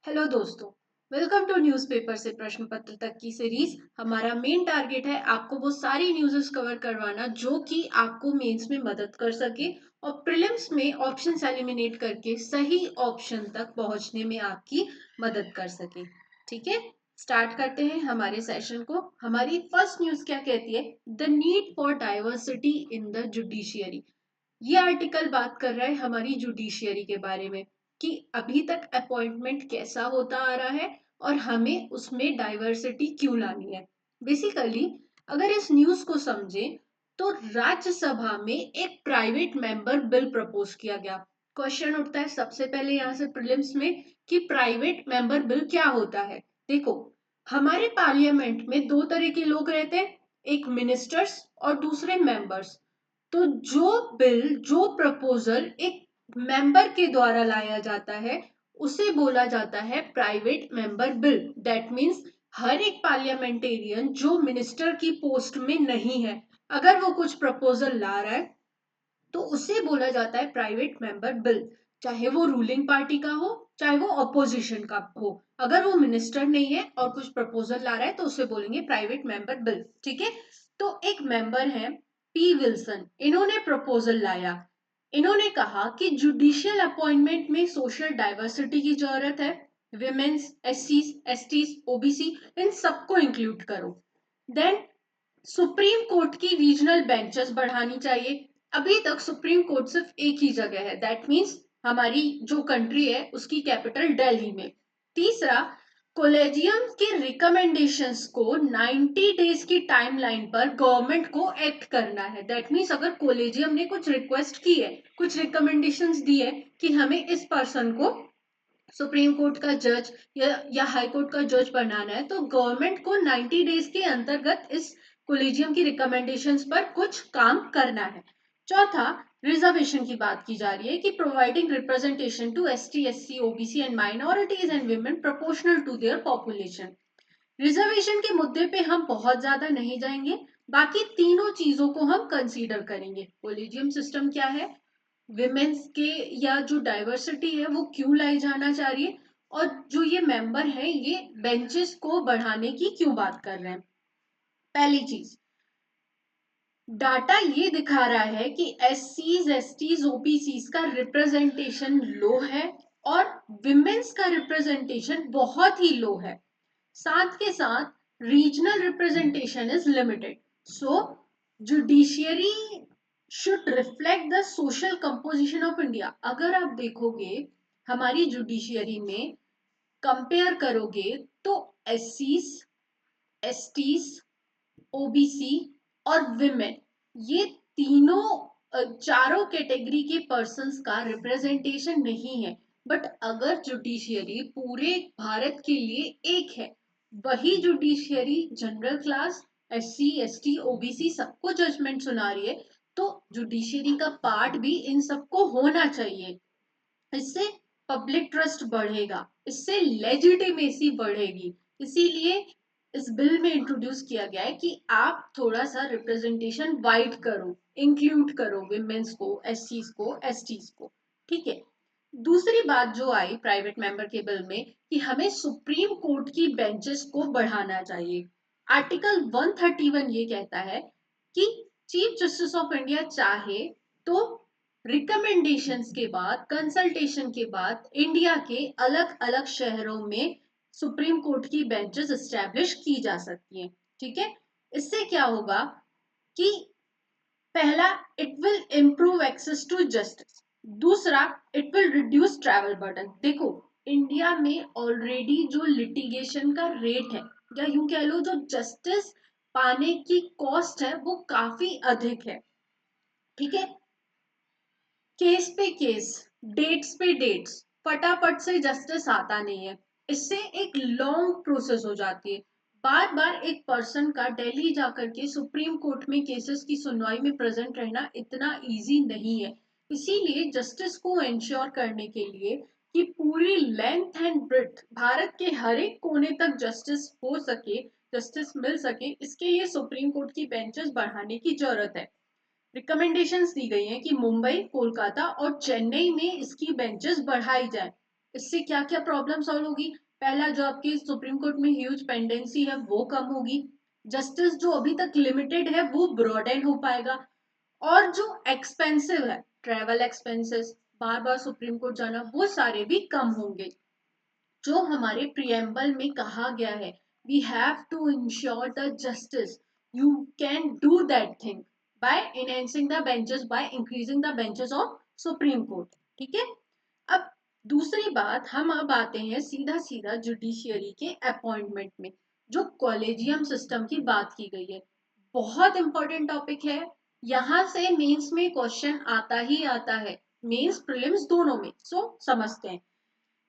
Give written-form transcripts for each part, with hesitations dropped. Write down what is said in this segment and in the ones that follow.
Hello दोस्तों। Welcome to newspaper से प्रश्न पत्र तक की सीरीज। हमारा मेन टारगेट है आपको वो सारी न्यूज़ेस कवर करवाना जो कि आपको मेंस में मदद कर सके और प्रीलिम्स में ऑप्शंस एलिमिनेट करके सही ऑप्शन तक पहुंचने में आपकी मदद कर सके। ठीक है, स्टार्ट करते हैं हमारे सेशन को। हमारी फर्स्ट न्यूज़ क्या कहती है? The need for diversity in the judiciary. ये आर्टिकल बात कर रहा है हमारी जुडिशियरी के बारे में कि अभी तक अपॉइंटमेंट कैसा होता आ रहा है और हमें उसमें डाइवर्सिटी क्यों लानी है। बेसिकली अगर इस न्यूज को समझें तो राज्यसभा में एक प्राइवेट मेंबर बिल प्रपोज किया गया। क्वेश्चन उठता है सबसे पहले यहाँ से प्रीलिम्स में कि प्राइवेट मेंबर बिल क्या होता है। देखो, हमारे पार्लियामेंट में दो तरह के लोग रहते हैं, एक मिनिस्टर्स और दूसरे मेंबर्स। तो जो बिल जो प्रपोजल एक मेंबर के द्वारा लाया जाता है उसे बोला जाता है private member bill. That means हर एक पार्लियामेंटेरियन जो मिनिस्टर की पोस्ट में नहीं है, अगर वो कुछ प्रपोजल ला रहा है तो उसे बोला जाता है प्राइवेट मेंबर बिल। चाहे वो रूलिंग पार्टी का हो चाहे वो ऑपोजिशन का हो, अगर वो मिनिस्टर नहीं है और कुछ प्रपोजल ला रहा है तो उसे बोलेंगे प्राइवेट मेंबर बिल। ठीक है, तो एक मेंबर है पी विल्सन, इन्होंने प्रपोजल लाया। इन्होंने कहा कि जुडिशियल अपॉइंटमेंट में सोशल डाइवर्सिटी की जरूरत है। विमेन्स, एससीज, एसटीज, ओबीसी, इन सबको इंक्लूड करो। देन सुप्रीम कोर्ट की रीजनल बेंचेस बढ़ानी चाहिए। अभी तक सुप्रीम कोर्ट सिर्फ एक ही जगह है, दैट मीन्स हमारी जो कंट्री है उसकी कैपिटल दिल्ली में। तीसरा, कोलेजियम के रिकमेंडेशंस को 90 डेज की टाइमलाइन पर गवर्नमेंट को एक्ट करना है। दैट मीन्स अगर कोलेजियम ने कुछ रिक्वेस्ट की है, कुछ रिकमेंडेशंस दी है कि हमें इस पर्सन को सुप्रीम कोर्ट का जज या हाई कोर्ट का जज बनाना है, तो गवर्नमेंट को 90 डेज के अंतर्गत इस कोलिजियम की रिकमेंडेशंस पर कुछ काम करना है। चौथा, रिजर्वेशन की बात की जा रही है कि providing representation to ST, SC, OBC and minorities and women proportional to their population. Reservation के मुद्दे पे हम बहुत ज्यादा नहीं जाएंगे, बाकी तीनों चीजों को हम कंसीडर करेंगे। कोलिजियम सिस्टम क्या है, विमेन्स के या जो डाइवर्सिटी है वो क्यों लाई जाना चाहिए, और जो ये मेंबर है ये बेंचेस को बढ़ाने की क्यों बात कर रहे हैं। पहली चीज, डाटा ये दिखा रहा है कि एस सीज, एस टीज, ओबीसीज का रिप्रेजेंटेशन लो है और विमेन्स का रिप्रेजेंटेशन बहुत ही लो है। साथ के साथ regional representation is limited. So judiciary should reflect the social composition of India. अगर आप देखोगे हमारी जुडिशियरी में कंपेयर करोगे तो एस सीज, एस टीज, ओबीसी और विमेन, ये चारों कैटेगरी के पर्संस का रिप्रेजेंटेशन नहीं है। बट अगर जुडिशियरी पूरे भारत के लिए एक है, वही judiciary general class, SC, ST, OBC सबको जजमेंट सुना रही है, तो जुडिशियरी का पार्ट भी इन सबको होना चाहिए। इससे पब्लिक ट्रस्ट बढ़ेगा, इससे लेजिटिमेसी बढ़ेगी। इसीलिए इस बिल में इंट्रोड्यूस किया गया है कि आप थोड़ा सा रिप्रेजेंटेशन वाइड करो, इंक्लूड करो विमेन्स को, एससीज को, एसटीज को। ठीक है, दूसरी बात जो आई प्राइवेट मेंबर के बिल में कि हमें सुप्रीम कोर्ट की बेंचेस को बढ़ाना चाहिए। आर्टिकल 131 ये कहता है कि चीफ जस्टिस ऑफ इंडिया चाहे तो रिकमेंडेशंस के बाद, कंसल्टेशन के बाद इंडिया के अलग अलग शहरों में सुप्रीम कोर्ट की बेंचेस एस्टेब्लिश की जा सकती हैं। ठीक है, इससे क्या होगा कि पहला, it will improve access to justice. दूसरा, it will reduce travel burden. देखो, इंडिया में ऑलरेडी जो लिटिगेशन का रेट है, या यूं कह लो जो जस्टिस पाने की कॉस्ट है, वो काफी अधिक है। ठीक है, केस पे केस, डेट्स पे डेट्स, फटाफट से जस्टिस आता नहीं है। इससे एक लॉन्ग प्रोसेस हो जाती है। बार बार एक पर्सन का दिल्ली जाकर के सुप्रीम कोर्ट में केसेस की सुनवाई में प्रेजेंट रहना इतना इजी नहीं है। इसीलिए जस्टिस को इंश्योर करने के लिए कि पूरी लेंथ एंड ब्रेड्थ भारत के हर एक कोने तक जस्टिस हो सके, जस्टिस मिल सके, इसके लिए सुप्रीम कोर्ट की बेंचेस बढ़ाने की जरूरत है। रिकमेंडेशंस दी गई हैं कि मुंबई, कोलकाता और चेन्नई में इसकी बेंचेस बढ़ाई जाए। इससे क्या क्या प्रॉब्लम सॉल्व होगी? पहला, जो आपकी सुप्रीम कोर्ट में ह्यूज पेंडेंसी है वो कम होगी। जस्टिस जो अभी तक लिमिटेड है वो ब्रॉडेन हो पाएगा। और जो एक्सपेंसिव है, ट्रेवल एक्सपेंसेस, बार बार सुप्रीम कोर्ट जाना, वो सारे भी कम होंगे। जो हमारे प्रियम्बल में कहा गया है, we have to ensure the justice, you can do that thing by enhancing the benches, by increasing the benches of Supreme Court. ठीक है। अब दूसरी बात, हम अब आते हैं सीधा सीधा जुडिशियरी के अपॉइंटमेंट में। जो कॉलेजियम सिस्टम की बात की गई है, बहुत इंपॉर्टेंट टॉपिक है। यहां से मेंस में क्वेश्चन आता ही आता है, मेंस प्रीलिम्स दोनों में। सो समझते हैं।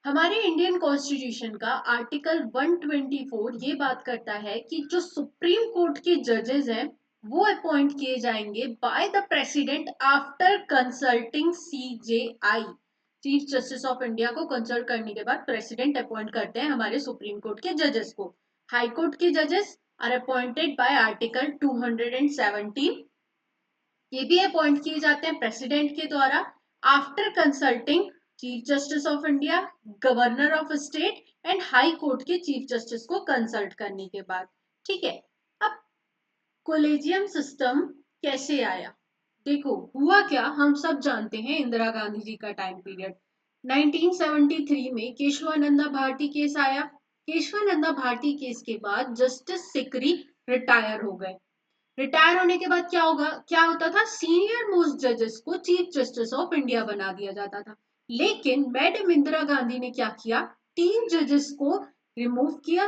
हमारे इंडियन कॉन्स्टिट्यूशन का आर्टिकल 124 ये बात करता है कि जो सुप्रीम कोर्ट के जजेस हैं वो अपॉइंट किए जाएंगे by the president after consulting CJI. Chief justice of India को कंसल्ट करने के बाद प्रेसिडेंट अपॉइंट करते हैं हमारे सुप्रीम कोर्ट के जजेस को। हाई कोर्ट के जजेस आर अपॉइंटेड बाय आर्टिकल 217। ये भी अपॉइंट किए जाते हैं प्रेसिडेंट के द्वारा after consulting chief justice of India, governor of state and high court के चीफ जस्टिस को कंसल्ट करने के बाद। ठीक है। अब कोलेजियम सिस्टम कैसे आया? देखो, हुआ क्या, हम सब जानते हैं इंदिरा गांधी जी का टाइम पीरियड। 1973 में केशवानंदा भारती केस आया। केशवानंदा भारती केस के बाद जस्टिस सिकरी रिटायर हो गए। रिटायर होने के बाद क्या होता था, सीनियर मोस्ट जजेस को चीफ जस्टिस ऑफ इंडिया बना दिया जाता था। लेकिन मैडम इंदिरा गांधी ने क्या किया, 3 जजेस को रिमूव किया।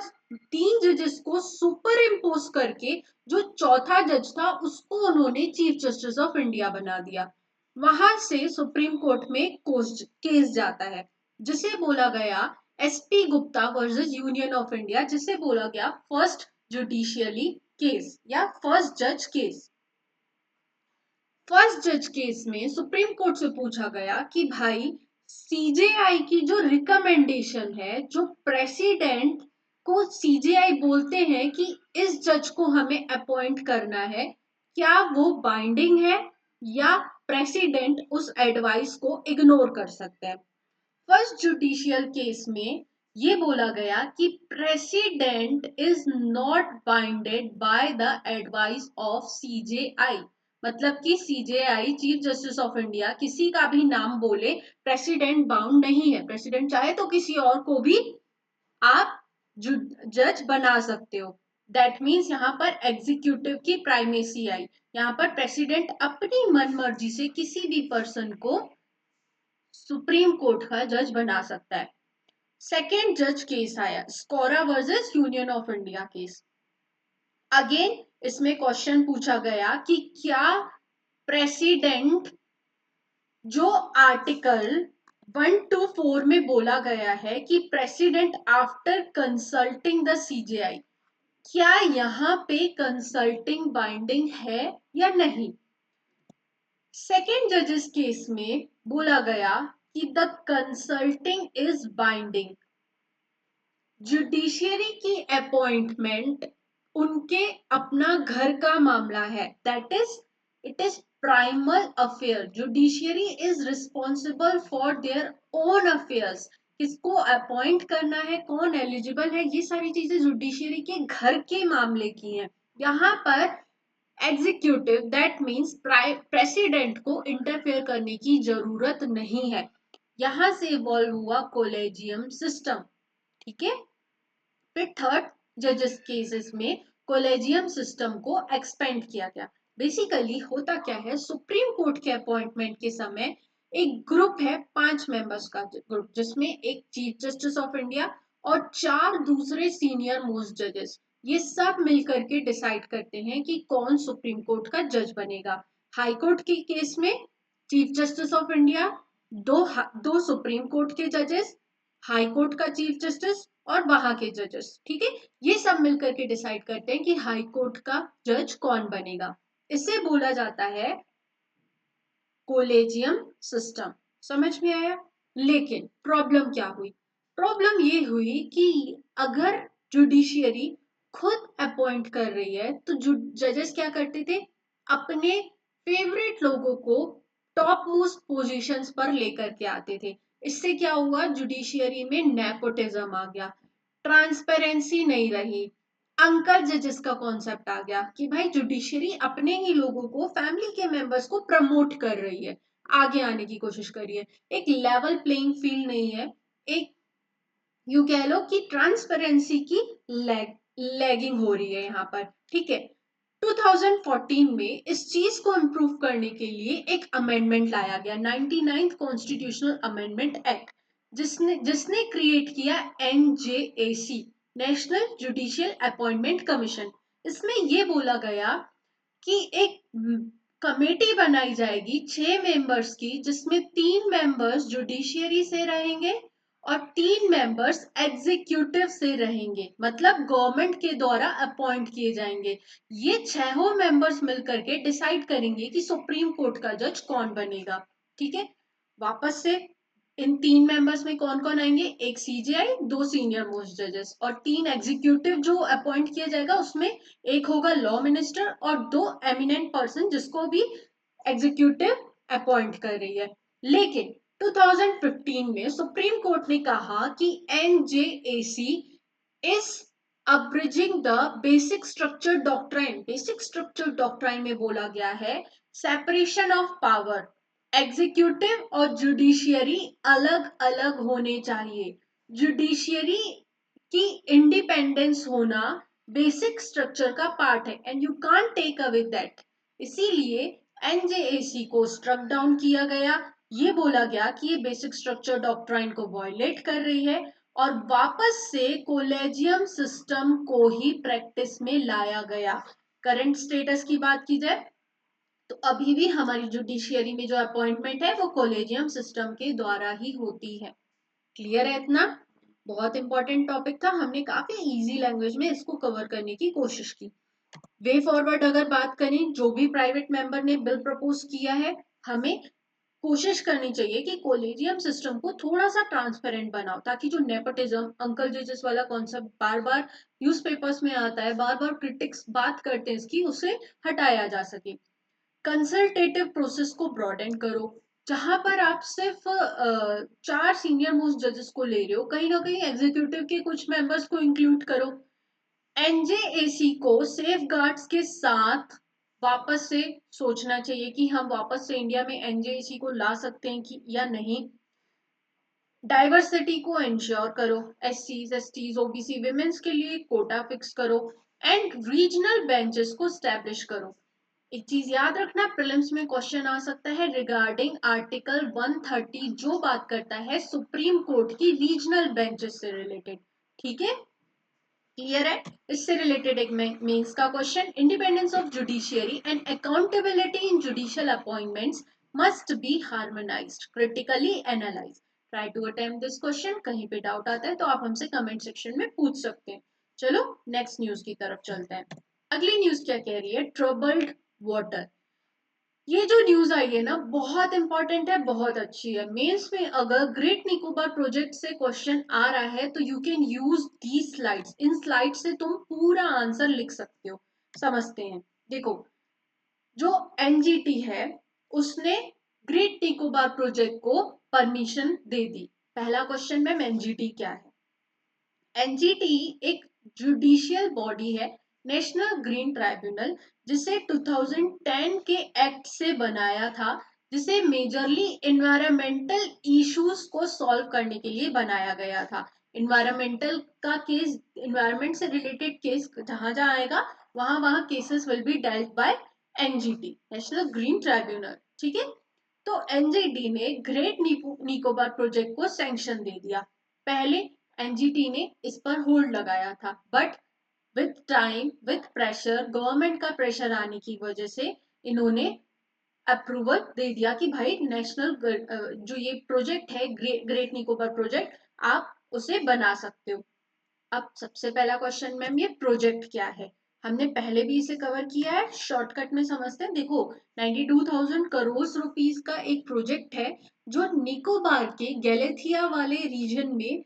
3 जजेस को सुपर इम्पोज करके जो चौथा जज था उसको उन्होंने चीफ जस्टिस ऑफ इंडिया बना दिया। वहां से सुप्रीम कोर्ट में केस जाता है, जिसे बोला गया SP Gupta versus union of India, जिसे बोला गया फर्स्ट जुडिशियली केस या फर्स्ट जज केस। फर्स्ट जज केस में सुप्रीम कोर्ट से पूछा गया कि भाई, सीजेआई की जो रिकमेंडेशन है, जो प्रेसिडेंट को सीजेआई बोलते हैं कि इस जज को हमें अपॉइंट करना है, क्या वो बाइंडिंग है या प्रेसिडेंट उस एडवाइस को इग्नोर कर सकते हैं? फर्स्ट जुडिशियल केस में ये बोला गया कि president is not binded by the advice of CJI. मतलब कि CJI, chief justice of India, किसी का भी नाम बोले, प्रेसिडेंट बाउंड नहीं है। प्रेसिडेंट चाहे तो किसी और को भी आप जज बना सकते हो। दैट मीन्स यहाँ पर एग्जीक्यूटिव की प्राइमेसी आई। यहाँ पर प्रेसिडेंट अपनी मन मर्जी से किसी भी पर्सन को सुप्रीम कोर्ट का जज बना सकता है। सेकेंड जज केस आया, SCAORA versus union of India case. Again इसमें क्वेश्चन पूछा गया कि क्या प्रेसिडेंट, जो आर्टिकल 124 में बोला गया है कि president after consulting the CJI, क्या यहाँ पे कंसल्टिंग बाइंडिंग है या नहीं? सेकेंड जजेस केस में बोला गया कि the consulting is binding. Judiciary की अपॉइंटमेंट उनके अपना घर का मामला है। That is, it is primal affair. Judiciary is responsible for their own affairs. किसको अपॉइंट करना है, कौन एलिजिबल है, ये सारी चीजें जुडिशियरी के घर के मामले की हैं। यहाँ पर एग्जीक्यूटिव, दैट मीन्स प्रेसिडेंट को इंटरफेयर करने की जरूरत नहीं है। यहां से इवॉल्व हुआ कोलेजियम सिस्टम। ठीक है। फिर थर्ड जजेस केसेस में कोलेजियम सिस्टम को एक्सपेंड किया गया। बेसिकली होता क्या है, सुप्रीम कोर्ट के अपॉइंटमेंट के समय एक ग्रुप है, 5 मेंबर्स का ग्रुप, जिसमें एक चीफ जस्टिस ऑफ इंडिया और 4 दूसरे सीनियर मोस्ट जजेस, ये सब मिलकर के डिसाइड करते हैं कि कौन सुप्रीम कोर्ट का जज बनेगा। हाई कोर्ट के केस में चीफ जस्टिस ऑफ इंडिया, दो सुप्रीम कोर्ट के जजेस, हाई कोर्ट का चीफ जस्टिस और वहां के जजेस। ठीक है। ये सब मिलकर के डिसाइड करते हैं कि हाई कोर्ट का जज कौन बनेगा। इसे बोला जाता है कोलेजियम सिस्टम। समझ में आया? लेकिन प्रॉब्लम क्या हुई? प्रॉब्लम ये हुई कि अगर जुडिशियरी खुद अपॉइंट कर रही है तो जजेस क्या करते थे, अपने फेवरेट लोगों को टॉप मोस्ट पोजीशंस पर लेकर के आते थे। इससे क्या हुआ, जुडिशियरी में नेपोटिज्म आ गया, ट्रांसपेरेंसी नहीं रही, अंकल जजेस का कॉन्सेप्ट आ गया कि भाई जुडिशरी अपने ही लोगों को, फैमिली के मेंबर्स को प्रमोट कर रही है, आगे आने की कोशिश कर रही है, एक लेवल प्लेइंग फील्ड नहीं है, एक यू कह लो कि ट्रांसपेरेंसी की लैगिंग हो रही है यहाँ पर। ठीक है, 2014 में इस चीज को इम्प्रूव करने के लिए एक अमेंडमेंट लाया गया, 99th कॉन्स्टिट्यूशनल अमेंडमेंट एक्ट, जिसने जिसने क्रिएट किया NJAC, national judicial appointment commission. इसमें यह बोला गया कि एक कमेटी बनाई जाएगी 6 मेंबर्स की, जिसमें 3 मेंबर्स जुडिशियरी से रहेंगे और 3 मेंबर्स एग्जीक्यूटिव से रहेंगे, मतलब गवर्नमेंट के द्वारा अपॉइंट किए जाएंगे। ये 6 मेंबर्स मिलकर के डिसाइड करेंगे कि सुप्रीम कोर्ट का जज कौन बनेगा। ठीक है, वापस से इन 3 मेंबर्स में कौन कौन आएंगे, एक सीजेआई, 2 सीनियर मोस्ट जजेस और 3 एग्जीक्यूटिव जो अपॉइंट किया जाएगा, उसमें एक होगा लॉ मिनिस्टर और 2 एमिनेंट पर्सन जिसको भी एग्जीक्यूटिव अपॉइंट कर रही है। लेकिन 2015 में सुप्रीम कोर्ट ने कहा कि NJAC is abridging the basic structure doctrine. Basic structure doctrine में बोला गया है सेपरेशन ऑफ पावर, एग्जीक्यूटिव और जुडिशियरी अलग अलग होने चाहिए। जुडिशियरी की इंडिपेंडेंस होना बेसिक स्ट्रक्चर का पार्ट है and you can't take away that. इसीलिए एनजेएसी को स्ट्रक डाउन किया गया। ये बोला गया कि ये बेसिक स्ट्रक्चर डॉक्ट्राइन को वायलेट कर रही है और वापस से कोलेजियम सिस्टम को ही प्रैक्टिस में लाया गया। करंट स्टेटस की बात की जाए तो अभी भी हमारी जुडिशियरी में जो अपॉइंटमेंट है वो कोलेजियम सिस्टम के द्वारा ही होती है। क्लियर है इतना? बहुत इंपॉर्टेंट टॉपिक था, हमने काफी इजी लैंग्वेज में इसको कवर करने की कोशिश की। वे फॉरवर्ड अगर बात करें, जो भी प्राइवेट मेंबर ने बिल प्रपोज किया है, हमें कोशिश करनी चाहिए कि कोलेजियम सिस्टम को थोड़ा सा ट्रांसपेरेंट बनाओ, ताकि जो नेपोटिज्म, अंकल जजेस वाला कॉन्सेप्ट बार बार न्यूज़पेपर्स में आता है, बार बार क्रिटिक्स बात करते हैं इसकी, उसे हटाया जा सके। कंसल्टेटिव प्रोसेस को ब्रॉडेन करो, जहां पर आप सिर्फ 4 सीनियर मोस्ट जजेस को ले रहे हो, कहीं ना कहीं एग्जीक्यूटिव के कुछ मेंबर्स को इंक्लूड करो। एनजेएसी को सेफ गार्ड्स के साथ वापस से सोचना चाहिए कि हम वापस से इंडिया में एनजेएसी को ला सकते हैं कि या नहीं। डाइवर्सिटी को इंश्योर करो, एससीज, एसटीज, ओबीसी, विमेन्स के लिए कोटा फिक्स करो एंड रीजनल बेंचेस को स्टैब्लिश करो। एक चीज याद रखना, प्रीलिम्स में क्वेश्चन आ सकता है रिगार्डिंग आर्टिकल 130, जो बात करता है सुप्रीम कोर्ट की रीजनल बेंचेस से रिलेटेड। ठीक है, क्लियर है? इससे रिलेटेड एक मेंस का question, independence of judiciary and accountability in judicial appointments must be harmonised, critically analyse. Try to attempt this question. कहीं पे डाउट आता है तो आप हमसे कमेंट सेक्शन में पूछ सकते हैं। चलो नेक्स्ट न्यूज की तरफ चलते हैं। अगली न्यूज क्या कह रही है, ट्रबल्ड वाटर। ये जो न्यूज आई है ना, बहुत इंपॉर्टेंट है, बहुत अच्छी है। मेंस में अगर ग्रेट निकोबार प्रोजेक्ट से क्वेश्चन आ रहा है तो you can use the slides, in slide से तुम पूरा आंसर लिख सकते हो। समझते हैं, देखो, जो एनजीटी है उसने ग्रेट निकोबार प्रोजेक्ट को परमिशन दे दी। पहला क्वेश्चन मैम, एनजीटी क्या है? एनजीटी एक जुडिशियल बॉडी है, नेशनल ग्रीन ट्राइब्यूनल, जिसे 2010 के एक्ट से बनाया था, जिसे मेजरली इन्वायरमेंटल इश्यूज को सॉल्व करने के लिए बनाया गया था। इन्वायरमेंटल का केस, इन्वायरमेंट से रिलेटेड केस जहां जहां आएगा वहां वहां cases will be dealt by NGT, national green tribunal. ठीक है, तो एनजीटी ने ग्रेट निकोबार प्रोजेक्ट को सैंक्शन दे दिया। पहले एनजीटी ने इस पर होल्ड लगाया था, but with time, with pressure, government का प्रेशर आने की वजह से इन्होंने अप्रूवल दे दिया कि भाई नेशनल जो ये प्रोजेक्ट है ग्रेट निकोबार प्रोजेक्ट, आप उसे बना सकते हो। अब सबसे पहला क्वेश्चन मैम, ये प्रोजेक्ट क्या है? हमने पहले भी इसे कवर किया है, शॉर्टकट में समझते हैं। देखो, 92,000 करोड़ रुपीस का एक प्रोजेक्ट है जो निकोबार के गैलेथिया वाले रीजन में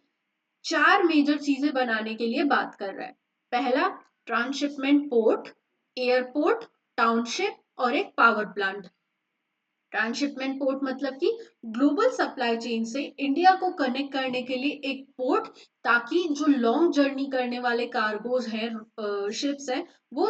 4 मेजर चीजें बनाने के लिए बात कर रहा है। पहला, ट्रांसशिपमेंट पोर्ट, एयरपोर्ट, टाउनशिप और एक पावर प्लांट। ट्रांसशिपमेंट पोर्ट मतलब कि ग्लोबल सप्लाई चेन से इंडिया को कनेक्ट करने के लिए एक पोर्ट, ताकि जो लॉन्ग जर्नी करने वाले कार्गोज हैं, शिप्स हैं, वो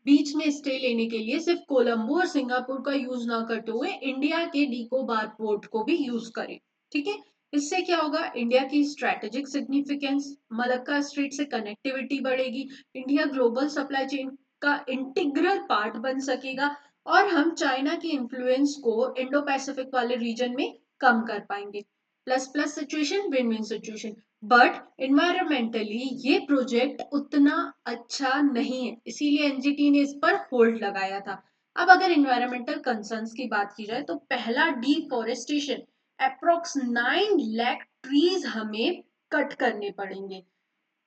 बीच में स्टे लेने के लिए सिर्फ कोलंबो और सिंगापुर का यूज ना करते हुए इंडिया के निकोबार पोर्ट को भी यूज करें। ठीक है, इससे क्या होगा, इंडिया की स्ट्रेटेजिक सिग्निफिकेंस, मलक्का स्ट्रीट से कनेक्टिविटी बढ़ेगी, इंडिया ग्लोबल सप्लाई चेन का इंटीग्रल पार्ट बन सकेगा, और हम चाइना की इन्फ्लुएंस को इंडो पैसिफिक वाले रीजन में कम कर पाएंगे। Plus plus situation, win win situation. But environmentally ये प्रोजेक्ट उतना अच्छा नहीं है, इसीलिए एनजीटी ने इस पर होल्ड लगाया था। अब अगर इन्वायरमेंटल कंसर्न्स की बात की जाए तो पहला, डिफोरेस्टेशन, अप्रोक्स 9 लाख ट्रीज हमें कट करने पड़ेंगे।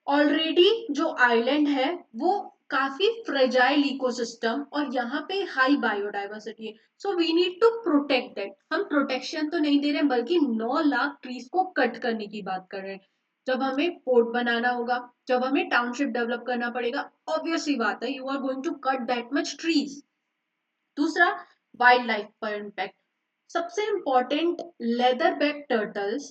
ऑलरेडी जो आइलैंड है वो काफी फ्रेजाइल इकोसिस्टम और यहाँ पे हाई बायोडाइवर्सिटी है, so we need to protect that. हम प्रोटेक्शन तो नहीं दे रहे हैं, बल्कि 9 लाख ट्रीज को कट करने की बात कर रहे हैं। जब हमें पोर्ट बनाना होगा, जब हमें टाउनशिप डेवलप करना पड़ेगा, ऑब्वियस ही बात है, you are going to cut that much trees. दूसरा, वाइल्ड लाइफ पर इम्पैक्ट। सबसे इंपॉर्टेंट, लेदर बैक टर्टल्स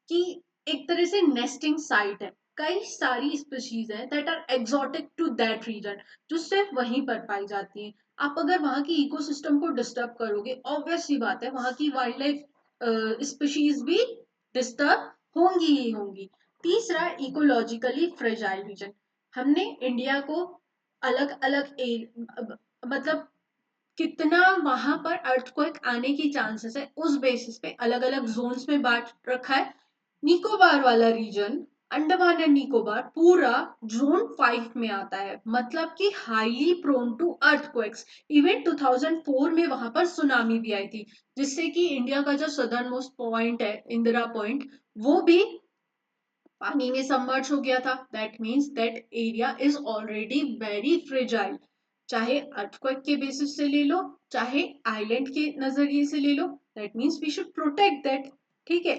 की एक तरह से नेस्टिंग साइट है। कई सारी स्पीशीज हैं that are exotic to that region, जो सिर्फ वहीं पर पाई जाती हैं। आप अगर वहां की इकोसिस्टम को डिस्टर्ब करोगे, ऑब्वियस सी बात है वहां की वाइल्ड लाइफ स्पीशीज भी डिस्टर्ब होंगी ही होंगी। तीसरा, इकोलॉजिकली फ्रेजाइल रीजन। हमने इंडिया को अलग अलग मतलब कितना वहां पर अर्थक्वेक आने की चांसेस है, उस बेसिस पे अलग अलग जोन्स में बांट रखा है। निकोबार वाला रीजन, अंडमान एंड निकोबार, पूरा जोन 5 में आता है, मतलब कि highly prone to earthquakes. Even 2004 में वहां पर सुनामी भी आई थी, जिससे कि इंडिया का जो सदर्न मोस्ट पॉइंट है, इंदिरा पॉइंट, वो भी पानी में सबमर्ज हो गया था। That means that area is already very fragile. चाहे अर्थक्वेक के बेसिस से ले लो, चाहे आइलैंड के नजरिए से ले लो, that means we should protect that. ठीक है,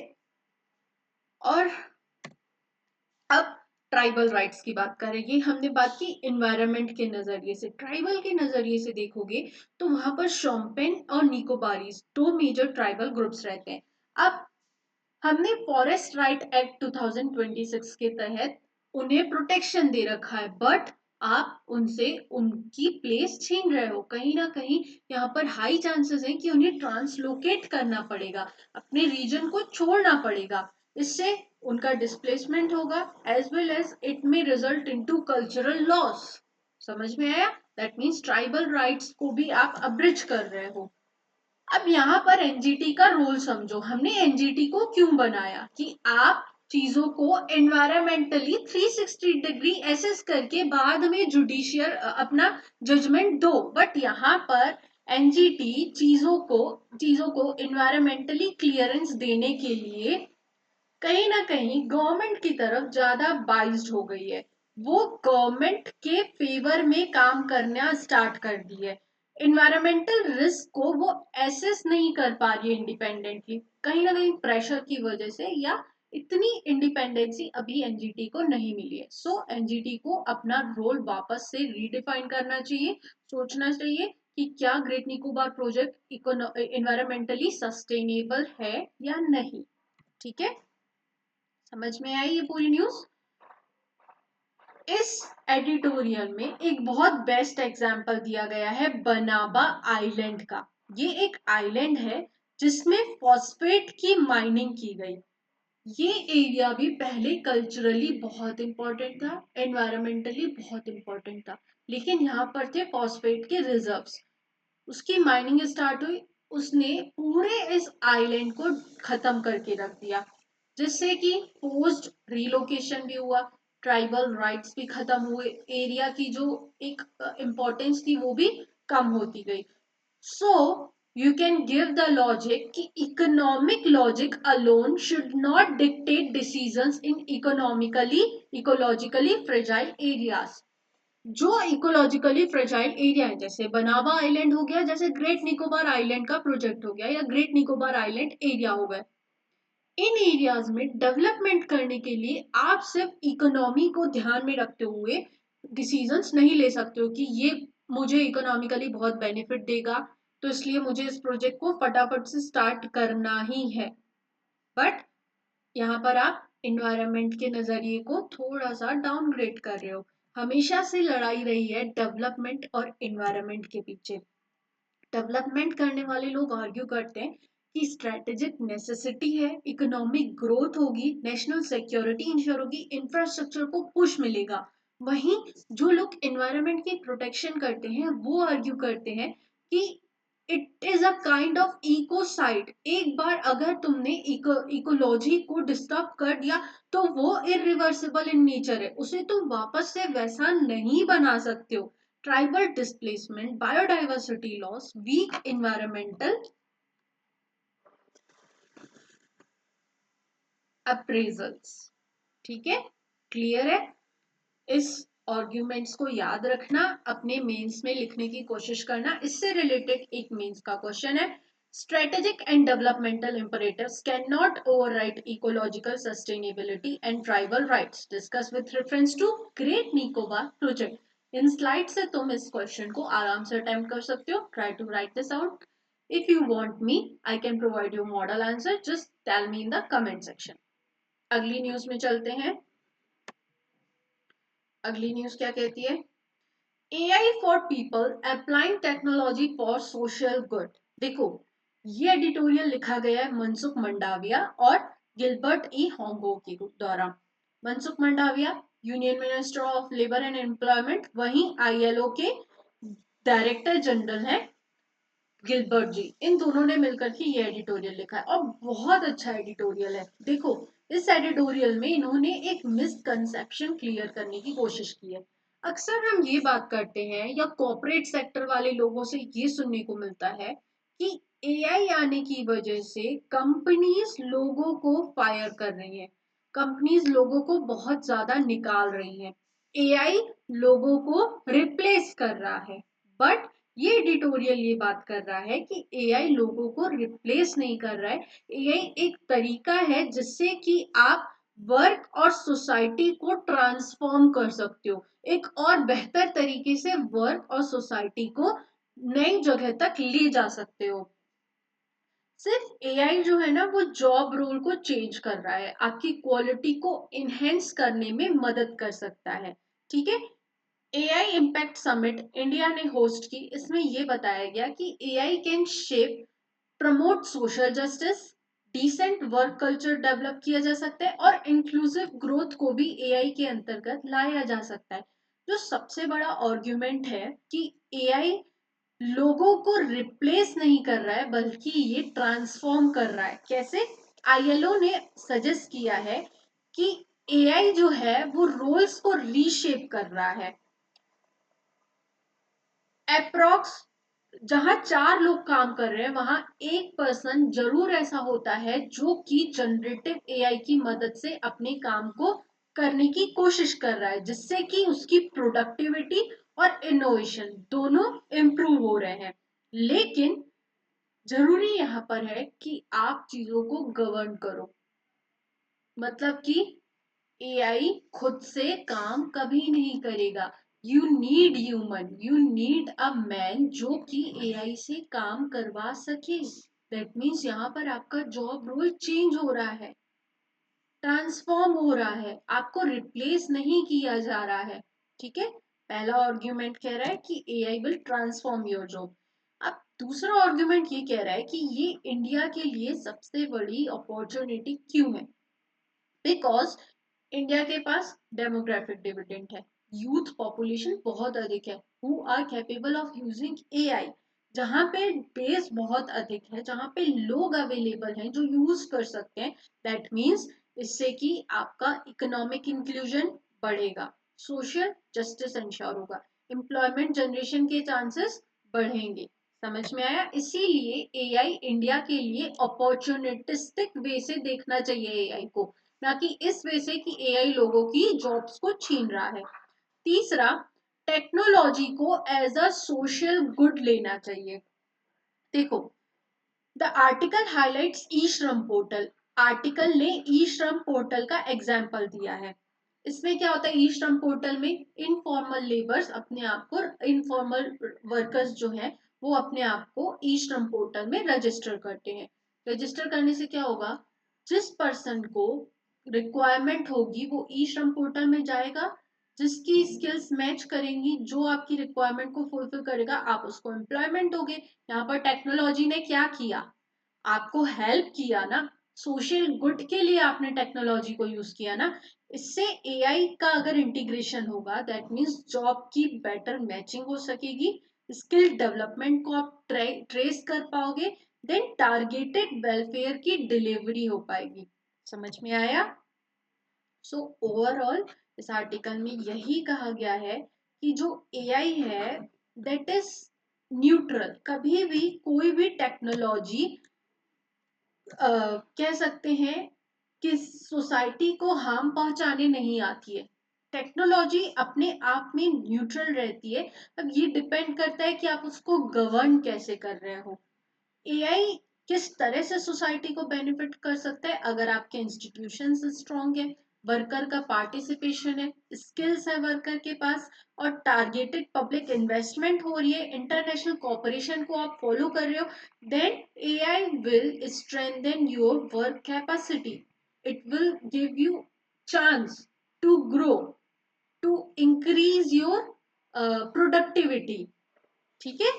और अब ट्राइबल राइट्स की बात करेंगे। हमने बात की इन्वायरमेंट के नजरिए से, ट्राइबल के नजरिए से देखोगे तो वहां पर शोम्पेन और निकोबारीज दो मेजर ट्राइबल ग्रुप्स रहते हैं। अब हमने फॉरेस्ट राइट एक्ट 2026 के तहत उन्हें प्रोटेक्शन दे रखा है, बट आप उनसे उनकी प्लेस छीन रहे हो। कहीं ना कहीं यहाँ पर हाई चांसेस हैं कि उन्हें ट्रांसलोकेट करना पड़ेगा, अपने रीजन को छोड़ना पड़ेगा। इससे उनका डिस्प्लेसमेंट होगा, एज वेल एज इट में रिजल्ट इनटू कल्चरल लॉस। समझ में आया? दैट मीन्स ट्राइबल राइट्स को भी आप अब्रिज कर रहे हो। अब यहाँ पर एनजीटी का रोल समझो। हमने एनजीटी को क्यों बनाया, कि आप चीजों को एनवायरमेंटली 360 डिग्री एसेस करके बाद में जुडिशियल अपना जजमेंट दो। बट यहाँ पर एनजीटी चीजों को एनवायरमेंटली क्लियरेंस देने के लिए कहीं ना कहीं गवर्नमेंट की तरफ ज्यादा बाइज्ड हो गई है। वो गवर्नमेंट के फेवर में काम करना स्टार्ट कर दी है। इन्वायरमेंटल रिस्क को वो एसेस नहीं कर पा रही है इंडिपेंडेंटली, कहीं ना कहीं प्रेशर की वजह से, या इतनी इंडिपेंडेंसी अभी एनजीटी को नहीं मिली है। सो एनजीटी को अपना रोल वापस से रीडिफाइन करना चाहिए, सोचना चाहिए कि क्या great Nicobar project environmentally sustainable है या नहीं। ठीक है, समझ में आई ये पूरी न्यूज? इस एडिटोरियल में एक बहुत बेस्ट एग्जांपल दिया गया है बनाबा आइलैंड का। ये एक आइलैंड है जिसमें फॉस्फेट की माइनिंग की गई। ये एरिया भी पहले कल्चरली बहुत इंपॉर्टेंट था, एनवायरमेंटली बहुत इंपॉर्टेंट था, लेकिन यहाँ पर थे फॉस्फेट के रिजर्व्स। उसकी माइनिंग स्टार्ट हुई, उसने पूरे इस आइलैंड को खत्म करके रख दिया, जिससे कि पोस्ट रिलोकेशन भी हुआ, ट्राइबल राइट्स भी खत्म हुए, एरिया की जो एक इम्पोर्टेंस थी वो भी कम होती गई। So you can give the logic कि economic logic alone should not dictate decisions in economically ecologically fragile areas. जो इकोलॉजिकली फ्रेजाइल एरिया है, जैसे बनावा आइलैंड हो गया, जैसे ग्रेट निकोबार आइलैंड का प्रोजेक्ट हो गया, या ग्रेट निकोबार आइलैंड एरिया हो गया, इन एरियाज में डेवलपमेंट करने के लिए आप सिर्फ इकोनॉमी को ध्यान में रखते हुए डिसीजंस नहीं ले सकते हो कि ये मुझे इकोनॉमिकली बहुत बेनिफिट देगा, तो इसलिए मुझे इस प्रोजेक्ट को फटाफट से स्टार्ट करना ही है। बट यहाँ पर आप इन्वायरमेंट के नजरिए को थोड़ा सा डाउनग्रेड कर रहे हो। हमेशा से लड़ाई रही है डेवलपमेंट और इन्वायरमेंट के पीछे। डेवलपमेंट करने वाले लोग आर्ग्यू करते हैं कि स्ट्रेटेजिक नेसेसिटी है, इकोनॉमिक ग्रोथ होगी, नेशनल सिक्योरिटी इंश्योर होगी, इंफ्रास्ट्रक्चर को पुश मिलेगा। वहीं जो लोग एनवायरनमेंट की प्रोटेक्शन करते हैं वो आर्ग्यू करते हैं कि it is a kind of ecocide. एक बार अगर तुमने इकोलॉजी को डिस्टर्ब कर दिया तो वो इरिवर्सिबल इन नेचर है, उसे तुम वापस से वैसा नहीं बना सकते हो। Tribal displacement, biodiversity loss, weak environmental appraisals. ठीक है, क्लियर है? इस आर्ग्यूमेंट्स को याद रखना, अपने मेंस में लिखने की कोशिश करना। इससे रिलेटेड एक मेंस का क्वेश्चन है, strategic and developmental imperatives cannot override ecological sustainability and tribal rights, discuss with reference to Great Nicobar project। In slide से तुम इस क्वेश्चन को आराम से अटेम्प्ट कर सकते हो। Try to write this out. If you want me I can provide you model answer, just tell me in the comment section. अगली न्यूज में चलते हैं। अगली न्यूज क्या कहती है? AI for people applying technology for social good. देखो, ये एडिटोरियल लिखा गया है मनसुख मंडाविया और गिलबर्ट ई होंगो के द्वारा। Mansukh Mandaviya union minister of labour and employment, वहीं आईएलओ के डायरेक्टर जनरल हैं गिलबर्ट जी। इन दोनों ने मिलकर के ये एडिटोरियल लिखा है और बहुत अच्छा एडिटोरियल है। देखो, इस एडिटोरियल में इन्होंने एक मिसकंसेप्शन क्लियर करने की कोशिश की है। अक्सर हम ये बात करते हैं या कॉर्पोरेट सेक्टर वाले लोगों से ये सुनने को मिलता है कि एआई आने की वजह से कंपनीज लोगों को फायर कर रही हैं, कंपनीज लोगों को बहुत ज्यादा निकाल रही हैं, एआई लोगों को रिप्लेस कर रहा है। बट ये एडिटोरियल ये बात कर रहा है कि एआई लोगों को रिप्लेस नहीं कर रहा है। एआई एक तरीका है जिससे कि आप वर्क और सोसाइटी को ट्रांसफॉर्म कर सकते हो, एक और बेहतर तरीके से वर्क और सोसाइटी को नई जगह तक ले जा सकते हो। सिर्फ एआई जो है ना वो जॉब रोल को चेंज कर रहा है, आपकी क्वालिटी को इनहेंस करने में मदद कर सकता है। ठीक है, एआई इम्पैक्ट समिट इंडिया ने होस्ट की, इसमें यह बताया गया कि AI can shape promote social justice, decent work culture develop किया जा सकता है और इंक्लूसिव ग्रोथ को भी एआई के अंतर्गत लाया जा सकता है। जो सबसे बड़ा आर्ग्यूमेंट है कि एआई लोगों को रिप्लेस नहीं कर रहा है बल्कि ये ट्रांसफॉर्म कर रहा है। कैसे? आईएलओ ने सजेस्ट किया है कि एआई जो है वो रोल्स को रीशेप कर रहा है। अप्रोक्स जहां 4 लोग काम कर रहे हैं वहां एक पर्सन जरूर ऐसा होता है जो कि जनरेटिव एआई की मदद से अपने काम को करने की कोशिश कर रहा है, जिससे कि उसकी प्रोडक्टिविटी और इनोवेशन दोनों इंप्रूव हो रहे हैं। लेकिन जरूरी यहां पर है कि आप चीजों को गवर्न करो। मतलब कि एआई खुद से काम कभी नहीं करेगा। You need human, you need a man जो कि एआई से काम करवा सके। दैट मीन्स यहाँ पर आपका जॉब रोल चेंज हो रहा है, ट्रांसफॉर्म हो रहा है, आपको रिप्लेस नहीं किया जा रहा है। ठीक है, पहला आर्ग्यूमेंट कह रहा है कि AI will transform your job. अब दूसरा आर्ग्यूमेंट ये कह रहा है कि ये इंडिया के लिए सबसे बड़ी अपॉर्चुनिटी क्यों है? बिकॉज इंडिया के पास डेमोग्राफिक डिविडेंड है, यूथ पॉपुलेशन बहुत अधिक है who are capable of using AI. जहां पे बेस बहुत अधिक है, जहां पे लोग अवेलेबल हैं जो यूज कर सकते हैं, दैट मीन्स इससे कि आपका इकोनॉमिक इंक्लूजन बढ़ेगा, सोशल जस्टिस इंश्योर होगा, एम्प्लॉयमेंट जनरेशन के चांसेस बढ़ेंगे। समझ में आया? इसीलिए एआई इंडिया के लिए अपॉर्चुनिटिस्टिक वे से देखना चाहिए एआई को, ना कि इस वजह से कि एआई लोगों की जॉब्स को छीन रहा है। तीसरा, टेक्नोलॉजी को एज अ सोशल गुड लेना चाहिए। देखो, द आर्टिकल हाईलाइट्स ई श्रम पोर्टल। आर्टिकल ने ई श्रम पोर्टल का एग्जाम्पल दिया है। इसमें क्या होता है? ई श्रम पोर्टल में इनफॉर्मल लेबर्स अपने आप को, इनफॉर्मल वर्कर्स जो है वो अपने आप को ई श्रम पोर्टल में रजिस्टर करते हैं। रजिस्टर करने से क्या होगा, जिस पर्सन को रिक्वायरमेंट होगी वो ई श्रम पोर्टल में जाएगा, जिसकी स्किल्स मैच करेंगी, जो आपकी रिक्वायरमेंट को फुलफिल करेगा, आप उसको एम्प्लॉयमेंट दोगे। यहाँ पर टेक्नोलॉजी ने क्या किया, आपको हेल्प किया ना, सोशल गुड के लिए आपने टेक्नोलॉजी को यूज किया ना। इससे एआई का अगर इंटीग्रेशन होगा, दैट मीन्स जॉब की बेटर मैचिंग हो सकेगी, स्किल डेवलपमेंट को आप ट्रेस कर पाओगे, देन टारगेटेड वेलफेयर की डिलीवरी हो पाएगी। समझ में आया? सो ओवरऑल इस आर्टिकल में यही कहा गया है कि जो एआई है दैट इज न्यूट्रल, कभी भी कोई भी टेक्नोलॉजी कह सकते हैं कि सोसाइटी को हार्म पहुंचाने नहीं आती है। टेक्नोलॉजी अपने आप में न्यूट्रल रहती है। अब ये डिपेंड करता है कि आप उसको गवर्न कैसे कर रहे हो। एआई किस तरह से सोसाइटी को बेनिफिट कर सकता है, अगर आपके इंस्टीट्यूशन स्ट्रांग है, वर्कर का पार्टिसिपेशन है, स्किल्स है वर्कर के पास, और टारगेटेड पब्लिक इन्वेस्टमेंट हो रही है, इंटरनेशनल कॉपरेशन को आप फॉलो कर रहे हो, then AI will strengthen your work capacity. It will give you chance to grow, to increase your productivity. ठीक है?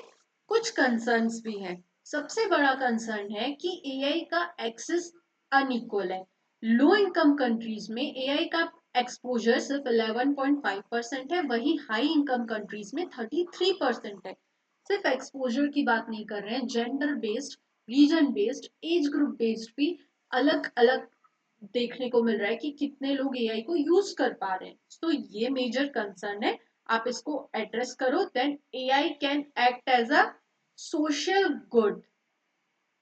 कुछ कंसर्न्स भी हैं। सबसे बड़ा कंसर्न है कि एआई का एक्सेस अनइक्वल है। लो इनकम कंट्रीज में एआई का एक्सपोजर सिर्फ 11.5% है, वहीं हाई इनकम कंट्रीज में 33% है। सिर्फ एक्सपोजर की बात नहीं कर रहे हैं, gender based, region based, age group based भी अलग अलग देखने को मिल रहा है कि कितने लोग एआई को यूज कर पा रहे हैं। तो ये मेजर कंसर्न है, आप इसको एड्रेस करो, then AI can act as a social good,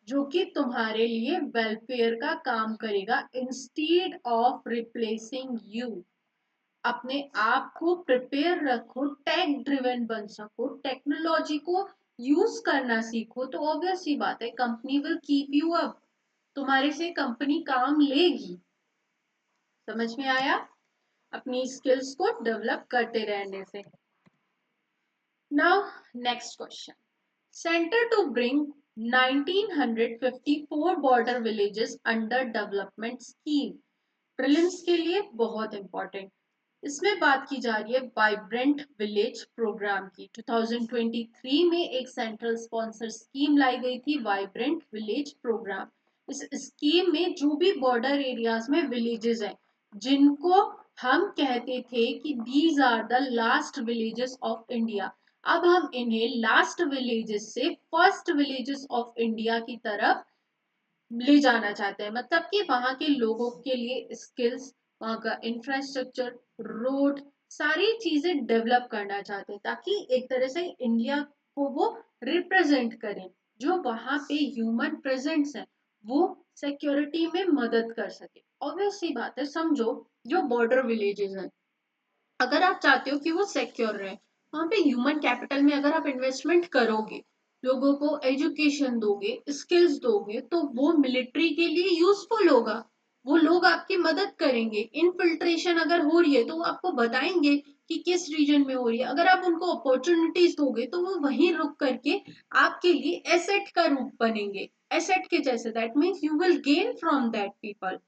जो कि तुम्हारे लिए वेलफेयर का काम करेगा इंस्टेड ऑफ रिप्लेसिंग यू। अपने आप को प्रिपेयर रखो, टेक ड्रिवन बन सको, टेक्नोलॉजी को यूज करना सीखो, तो ऑब्वियस सी बात है company will keep you up, तुम्हारे से कंपनी काम लेगी। समझ में आया? अपनी स्किल्स को डेवलप करते रहने से। Now next question, centre to bring 1954 border villages under development scheme. Prelims के लिए बहुत इंपॉर्टेंट। इसमें बात की जा रही है वाइब्रेंट विलेज प्रोग्राम की। 2023 में एक सेंट्रल स्पॉन्सर स्कीम लाई गई थी, वाइब्रेंट विलेज प्रोग्राम। इस स्कीम में जो भी बॉर्डर एरियाज में विलेजेस हैं, जिनको हम कहते थे कि these are the last villages of India, अब हम इन्हें लास्ट विलेजेस से फर्स्ट विलेजेस ऑफ इंडिया की तरफ ले जाना चाहते हैं। मतलब कि वहां के लोगों के लिए स्किल्स, वहां का इंफ्रास्ट्रक्चर, रोड, सारी चीजें डेवलप करना चाहते हैं, ताकि एक तरह से इंडिया को वो रिप्रेजेंट करें। जो वहां पे ह्यूमन प्रेजेंस है वो सिक्योरिटी में मदद कर सके। ऑब्वियस सी बात है, समझो जो बॉर्डर विलेजेस हैं, अगर आप चाहते हो कि वो सिक्योर रहे, वहां पे ह्यूमन कैपिटल में अगर आप इन्वेस्टमेंट करोगे, लोगों को एजुकेशन दोगे, स्किल्स दोगे, तो वो मिलिट्री के लिए यूजफुल होगा। वो लोग आपकी मदद करेंगे। इनफिल्ट्रेशन अगर हो रही है तो वो आपको बताएंगे कि किस रीजन में हो रही है। अगर आप उनको अपॉर्चुनिटीज दोगे तो वो वहीं रुक करके आपके लिए एसेट का रूप बनेंगे, एसेट के जैसे। That means you will gain from that people.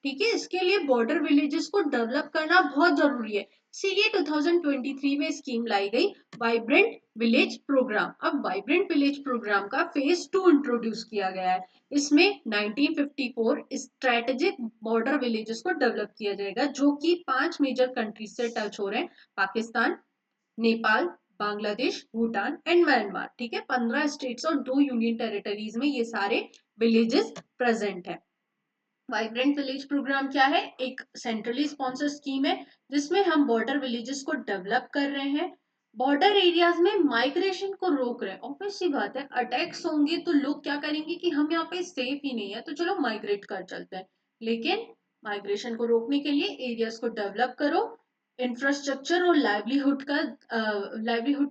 ठीक है? इसके लिए बॉर्डर विलेजेस को डेवलप करना बहुत जरूरी है। इसीलिए 2023 में स्कीम लाई गई, वाइब्रेंट विलेज प्रोग्राम। अब वाइब्रेंट विलेज प्रोग्राम का फेज 2 इंट्रोड्यूस किया गया है। इसमें 1954 स्ट्रेटेजिक बॉर्डर विलेजेस को डेवलप किया जाएगा, जो कि 5 मेजर कंट्रीज से टच हो रहे हैं, पाकिस्तान, नेपाल, बांग्लादेश, भूटान एंड म्यांमार। ठीक है? 15 स्टेट्स और 2 यूनियन टेरिटरीज में ये सारे विलेजेस प्रेजेंट है। वाइब्रेंट विलेज प्रोग्राम क्या है? एक सेंट्रली स्पॉन्सर स्कीम है, जिसमें हम बॉर्डर विलेजेस को डेवलप कर रहे हैं, बॉर्डर एरियाज में माइग्रेशन को रोक रहे हैं। ऑब्वियस सी बात है, अटैक्स होंगे तो लोग क्या करेंगे कि हम यहाँ पे सेफ ही नहीं है, तो चलो माइग्रेट कर चलते हैं। लेकिन माइग्रेशन को रोकने के लिए एरियाज को डेवलप करो, इंफ्रास्ट्रक्चर और लाइवलीहुड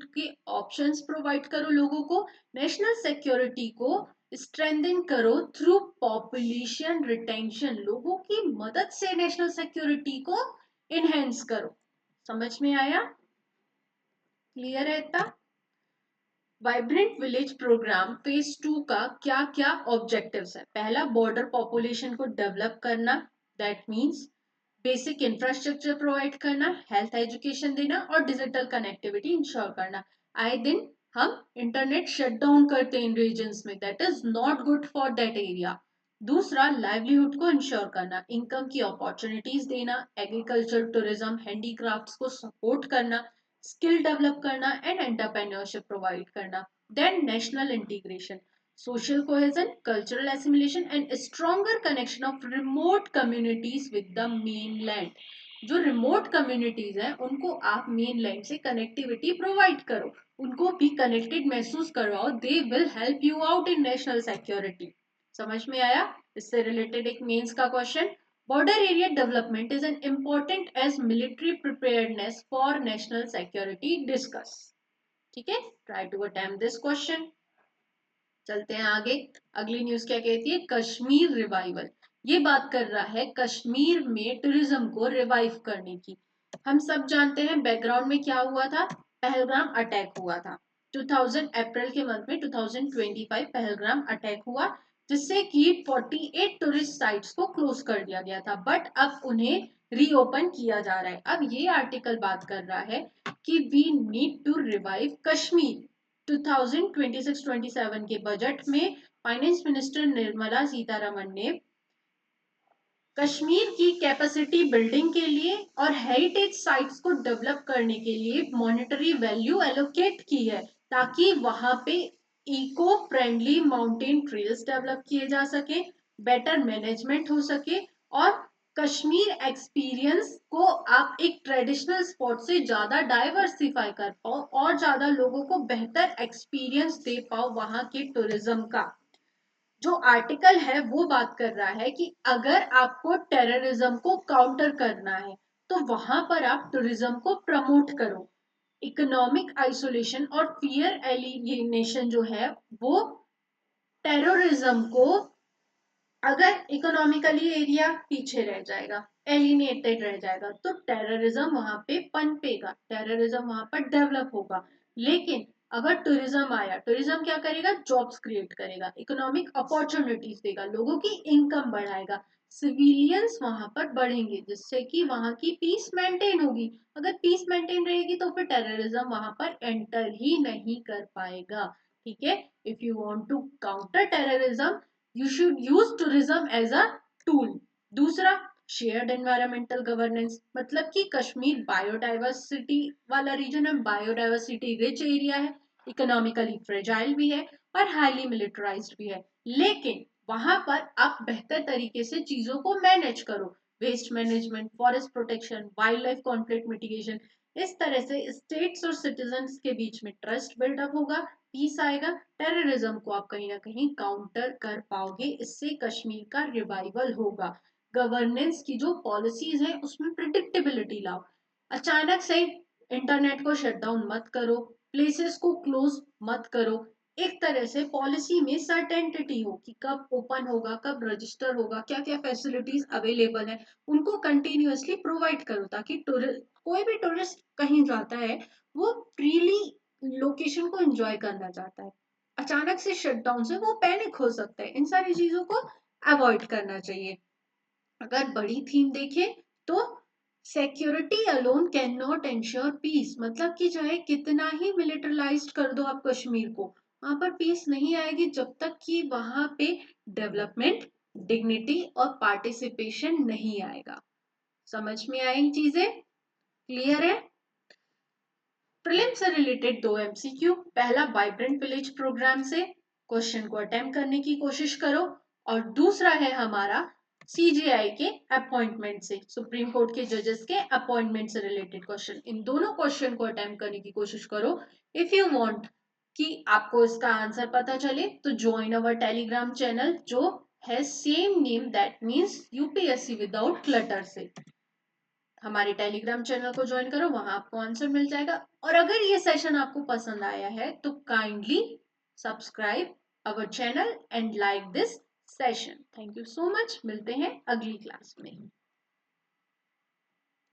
के ऑप्शंस प्रोवाइड करो लोगों को, नेशनल सिक्योरिटी को स्ट्रेंथन करो थ्रू पॉपुलेशन रिटेंशन, लोगों की मदद से नेशनल सिक्योरिटी को इनहेंस करो। समझ में आया? क्लियर है इतना? वाइब्रेंट विलेज प्रोग्राम फेज 2 का क्या क्या ऑब्जेक्टिव्स है? पहला, बॉर्डर पॉपुलेशन को डेवलप करना, that means basic infrastructure provide करना, हेल्थ एजुकेशन देना और डिजिटल कनेक्टिविटी इंश्योर करना। आए दिन हम इंटरनेट शट डाउन करते हैं इन रीजन्स में, that is not good for that area. दूसरा, लाइवलीहुड को इंश्योर करना, इनकम की अपॉर्चुनिटीज देना, एग्रीकल्चर, टूरिज्म, हैंडीक्राफ्ट्स को सपोर्ट करना, स्किल डेवलप करना एंड एंटरप्रेन्योरशिप प्रोवाइड करना। Then national integration, social cohesion, cultural assimilation and stronger connection of remote communities with the mainland। जो रिमोट कम्युनिटीज हैं उनको आप मेनलैंड से कनेक्टिविटी प्रोवाइड करो, उनको भी कनेक्टेड महसूस करवाओ, they will help you out in national security. समझ में आया? इससे रिलेटेड एक मेंस का question, border area development is an important edge military preparedness for national security, discuss. ठीक है, try to attempt this question. चलते हैं आगे। अगली न्यूज क्या कहती है? कश्मीर रिवाइवल। ये बात कर रहा है कश्मीर में टूरिज्म को रिवाइव करने की। हम सब जानते हैं बैकग्राउंड में क्या हुआ था, पहलगाम अटैक हुआ था 2000 अप्रैल के मंथ में 2025 पहलगाम अटैक हुआ, जिससे कि 48 टूरिस्ट साइट्स को क्लोज कर दिया गया था, बट अब उन्हें रीओपन किया जा रहा है। अब ये आर्टिकल बात कर रहा है कि we need to revive Kashmir. 2026-27 के बजट में फाइनेंस मिनिस्टर निर्मला सीतारमण ने कश्मीर की कैपेसिटी बिल्डिंग के लिए और हेरिटेज साइट्स को डेवलप करने के लिए मॉनेटरी वैल्यू एलोकेट की है, ताकि वहां पे eco friendly mountain trails develop किए जा सके, बेटर मैनेजमेंट हो सके और कश्मीर एक्सपीरियंस को आप एक ट्रेडिशनल स्पॉट से ज्यादा डाइवर्सिफाई कर पाओ और ज्यादा लोगों को बेहतर एक्सपीरियंस दे पाओ वहां के टूरिज्म का। जो आर्टिकल है वो बात कर रहा है कि अगर आपको टेररिज्म को काउंटर करना है तो वहां पर आप टूरिज्म को प्रमोट करो। इकोनॉमिक आइसोलेशन और फियर एलिनेशन जो है वो टेररिज्म को, अगर इकोनॉमिकली एरिया पीछे रह जाएगा, एलिनेटेड रह जाएगा, तो टेररिज्म वहां पे पनपेगा, टेररिज्म वहां पर डेवलप होगा। लेकिन अगर टूरिज्म आया, टूरिज्म क्या करेगा? जॉब्स क्रिएट करेगा, इकोनॉमिक अपॉर्चुनिटीज देगा, लोगों की इनकम बढ़ाएगा, सिविलियंस वहां पर बढ़ेंगे, जिससे कि वहां की पीस मेंटेन होगी। अगर पीस मेंटेन रहेगी तो फिर टेररिज्म वहां पर एंटर ही नहीं कर पाएगा। ठीक है, if you want to counter terrorism you should use tourism as a tool. दूसरा, शेयर्ड एनवायरमेंटल गवर्नेंस, मतलब कि कश्मीर बायोडाइवर्सिटी वाला रीजन है, बायोडाइवर्सिटी रिच एरिया है, इकोनॉमिकली फ्रेजाइल भी है और हाईली मिलिटराइज्ड भी है। लेकिन वहां पर आप बेहतर तरीके से चीजों को मैनेज करो, waste management, forest protection, wildlife conflict mitigation. इस तरह से स्टेट्स और सिटीजन्स के बीच में ट्रस्ट बिल्डअप होगा, पीस आएगा, टेररिज्म को आप कहीं ना कहीं काउंटर कर पाओगे, इससे कश्मीर का रिवाइवल होगा। गवर्नेंस की जो पॉलिसीज हैं उसमें प्रिडिक्टेबिलिटी लाओ, अचानक से इंटरनेट को शट डाउन मत करो, प्लेसेस को क्लोज मत करो। एक तरह से पॉलिसी में सर्टेनिटी हो कि कब ओपन होगा, कब रजिस्टर होगा, क्या क्या फैसिलिटीज अवेलेबल है, उनको कंटिन्यूअसली प्रोवाइड करो, ताकि कोई भी टूरिस्ट कहीं जाता है वो फ्रीली लोकेशन को एंजॉय करना चाहता है। अचानक से शटडाउन से वो पैनिक हो सकता है, इन सारी चीजों को अवॉइड करना चाहिए। अगर बड़ी थीम देखें तो security alone cannot ensure peace, मतलब कि चाहे कितना ही मिलिटरलाइज्ड कर दो आप कश्मीर को, वहां पर पीस नहीं आएगी जब तक कि वहां पे डेवलपमेंट, डिग्निटी और पार्टिसिपेशन नहीं आएगा। समझ में आई चीजें? क्लियर है? प्रीलिम से रिलेटेड दो एमसीक्यू, पहला वाइब्रेंट विलेज प्रोग्राम से क्वेश्चन को अटेम्प्ट करने की कोशिश करो और दूसरा है हमारा सीजीआई के अपॉइंटमेंट से, सुप्रीम कोर्ट के जजेस के अपॉइंटमेंट से रिलेटेड क्वेश्चन। इन दोनों क्वेश्चन को अटेम्प्ट करने की कोशिश करो। इफ यू वांट कि आपको इसका आंसर पता चले तो ज्वाइन अवर टेलीग्राम चैनल जो है same name, that means UPSC without clutter से। हमारे टेलीग्राम चैनल को ज्वाइन करो, वहां आपको आंसर मिल जाएगा। और अगर ये सेशन आपको पसंद आया है तो kindly subscribe our channel and like this session. Thank you so much, मिलते हैं अगली क्लास में।